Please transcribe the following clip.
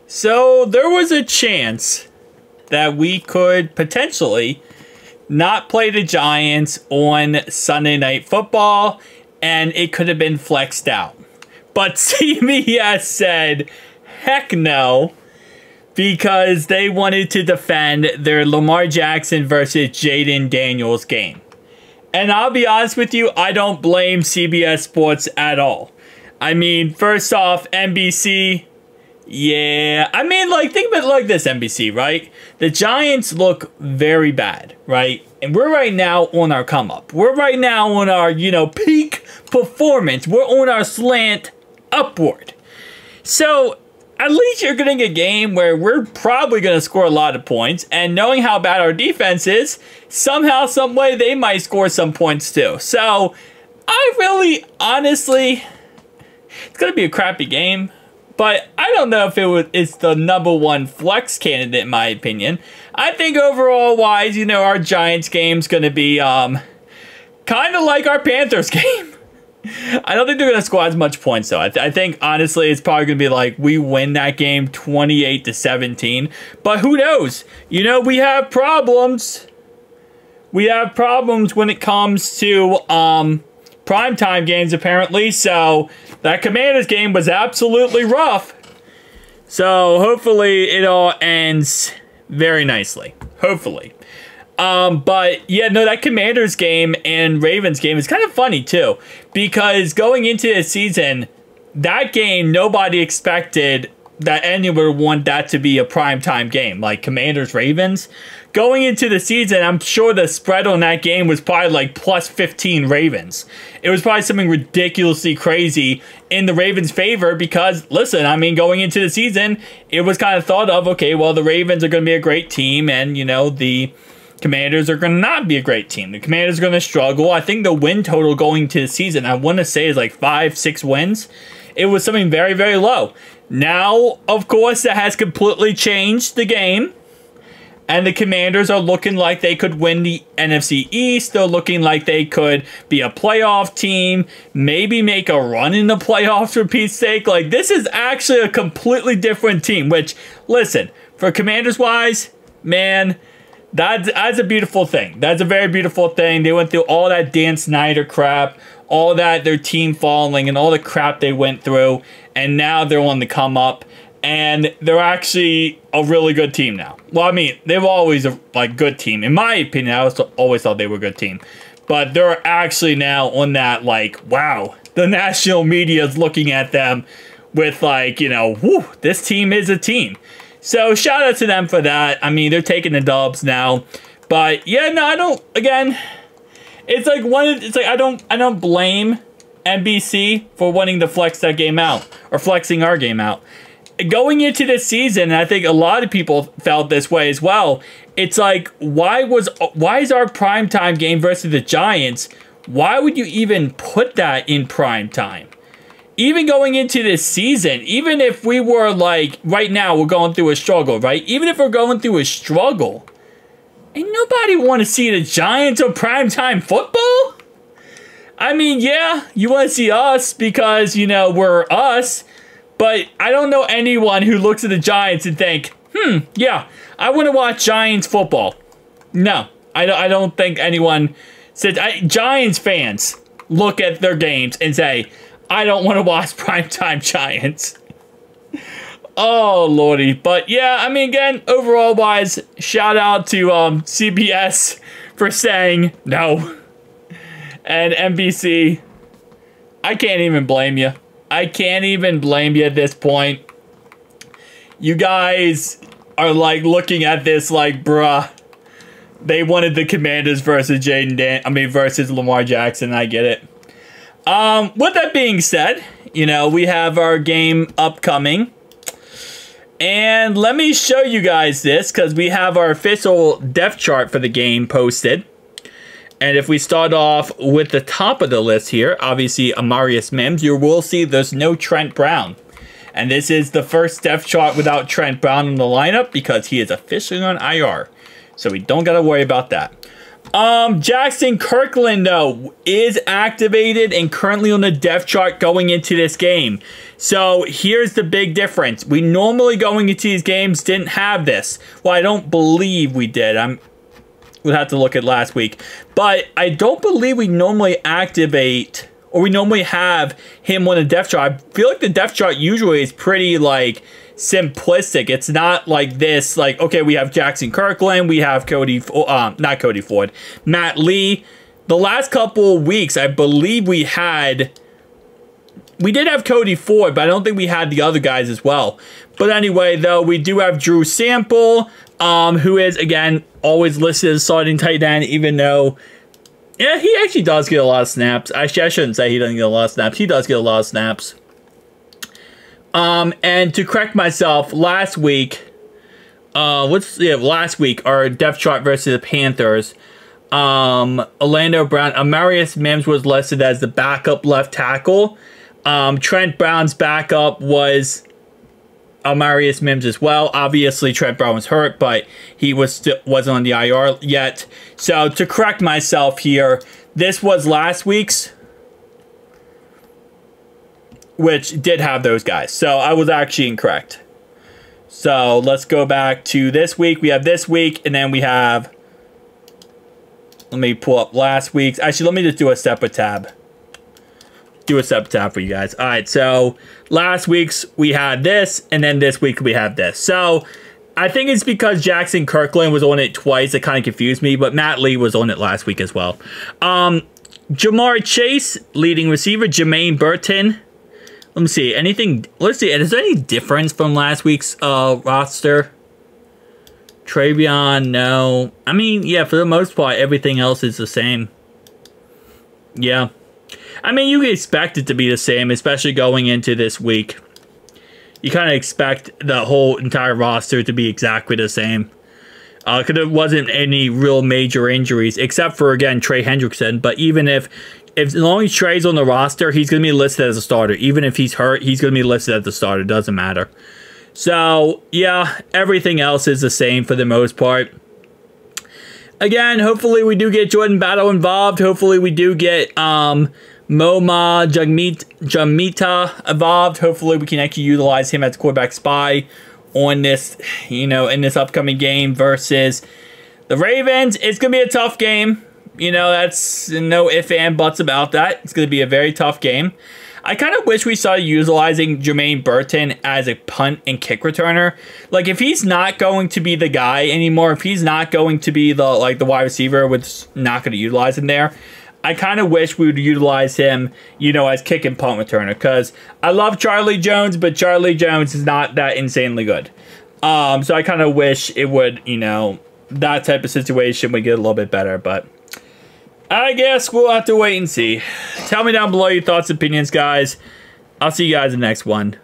So there was a chance that we could potentially not play the Giants on Sunday Night Football, and it could have been flexed out. But CBS said, heck no, because they wanted to defend their Lamar Jackson versus Jaden Daniels game. And I'll be honest with you, I don't blame CBS Sports at all. I mean, first off, NBC, yeah. I mean, like, think of it like this, NBC, right? The Giants look very bad, right? And we're right now on our come up. We're right now on our, peak performance. We're on our slant upward. So, at least you're getting a game where we're probably going to score a lot of points. And knowing how bad our defense is, somehow, some way, they might score some points too. So, I really, honestly, it's going to be a crappy game. But I don't know if it's the #1 flex candidate, in my opinion. I think overall wise, our Giants game's going to be kind of like our Panthers game. I don't think they're going to score as much points, though. I think, honestly, it's probably going to be like we win that game 28-17. But who knows? We have problems. We have problems when it comes to primetime games, apparently. So that Commanders game was absolutely rough. So hopefully it all ends very nicely. Hopefully. But yeah, no, that Commanders game and Ravens game is kind of funny too, because going into the season, that game, nobody expected that anyone would want that to be a primetime game, like Commanders Ravens. Going into the season, I'm sure the spread on that game was probably like plus 15 Ravens. It was probably something ridiculously crazy in the Ravens' favor because, listen, I mean, going into the season, it was kind of thought of, okay, well, the Ravens are going to be a great team, and, the Commanders are going to not be a great team. The Commanders are going to struggle. I think the win total going to the season, I want to say, is like 5-6 wins. It was something very, very low. Now, of course, that has completely changed the game. And the Commanders are looking like they could win the NFC East. They're looking like they could be a playoff team. Maybe make a run in the playoffs for Pete's sake. Like, this is actually a completely different team. Which, listen, for Commanders-wise, man, that's a beautiful thing. That's a very beautiful thing. They went through all that Dan Snyder crap, all that, their team falling, and all the crap they went through. And now they're on the come up. And they're actually a really good team now. Well, I mean, they were always a good team. In my opinion, I always thought they were a good team. But they're actually now on that, wow, the national media is looking at them with, whoo, this team is a team. So, shout out to them for that. I mean, they're taking the dubs now. But, yeah, no, I don't, again, it's like I don't blame NBC for wanting to flex that game out. Or flexing our game out. Going into this season, and I think a lot of people felt this way as well, it's like, why is our primetime game versus the Giants, why would you even put that in primetime? Even going into this season, even if we were right now we're going through a struggle, right? Even if we're going through a struggle, ain't nobody want to see the Giants on primetime football? I mean, yeah, you want to see us because, we're us. But I don't know anyone who looks at the Giants and think, yeah, I want to watch Giants football. No, I don't think anyone says. Giants fans look at their games and say, I don't want to watch primetime Giants. Oh, Lordy. But yeah, I mean, again, overall wise, shout out to CBS for saying no. And NBC, I can't even blame you. I can't even blame you at this point. You guys are looking at this bruh. They wanted the Commanders versus versus Lamar Jackson. I get it. With that being said, we have our game upcoming. And let me show you guys this because we have our official depth chart for the game posted. And if we start off with the top of the list here, obviously Amarius Mims, you will see there's no Trent Brown. And this is the first depth chart without Trent Brown in the lineup because he is officially on IR. So we don't got to worry about that. Jackson Kirkland, though, is activated and currently on the depth chart going into this game. So here's the big difference. We normally going into these games didn't have this. Well, I don't believe we did. We'll have to look at last week. But I don't believe we normally activate, or we normally have him on the depth chart. I feel like the depth chart usually is pretty, like, simplistic. It's not like this, like, okay, we have Jackson Kirkland, we have not Cody Ford, Matt Lee. The last couple of weeks, I believe we did have Cody Ford, but I don't think we had the other guys as well. But anyway, though, we do have Drew Sample, who is, again, always listed as starting tight end, even though, yeah, he actually does get a lot of snaps. Actually, I shouldn't say he doesn't get a lot of snaps. He does get a lot of snaps. And to correct myself, last week, last week, our depth chart versus the Panthers, Orlando Brown, Amarius Mims was listed as the backup left tackle. Trent Brown's backup was Amarius Mims as well. Obviously, Trent Brown was hurt, but he wasn't on the IR yet. So, to correct myself here, this was last week's, which did have those guys. So I was actually incorrect. So let's go back to this week. We have this week, and then we have, let me pull up last week's. Actually, let me just do a separate tab. Do a separate tab for you guys. All right, so last week's we had this, and then this week we have this. So I think it's because Jackson Kirkland was on it twice. It kind of confused me, but Matt Lee was on it last week as well. Jamar Chase, leading receiver. Jermaine Burton. Let me see. Anything? Let's see. Is there any difference from last week's roster? Travion, no. I mean, yeah, for the most part, everything else is the same. Yeah. I mean, you can expect it to be the same, especially going into this week. You kind of expect the whole entire roster to be exactly the same. Because there wasn't any real major injuries, except for, again, Trey Hendrickson. But even if as long as Trey's on the roster, he's going to be listed as a starter. Even if he's hurt, he's going to be listed as the starter. Doesn't matter. So, yeah, everything else is the same for the most part. Again, hopefully we do get Jordan Battle involved. Hopefully we do get Moma Jamita involved. Hopefully we can actually utilize him as quarterback spy on this, in this upcoming game versus the Ravens. It's going to be a tough game. That's no ifs and buts about that. It's going to be a very tough game. I kind of wish we started utilizing Jermaine Burton as a punt and kick returner. Like, if he's not going to be the guy anymore, if he's not going to be the wide receiver, with not going to utilize him there, I kind of wish we would utilize him, as kick and punt returner. Because I love Charlie Jones, but Charlie Jones is not that insanely good. So I kind of wish it would, that type of situation would get a little bit better, but I guess we'll have to wait and see. Tell me down below your thoughts and opinions, guys. I'll see you guys in the next one.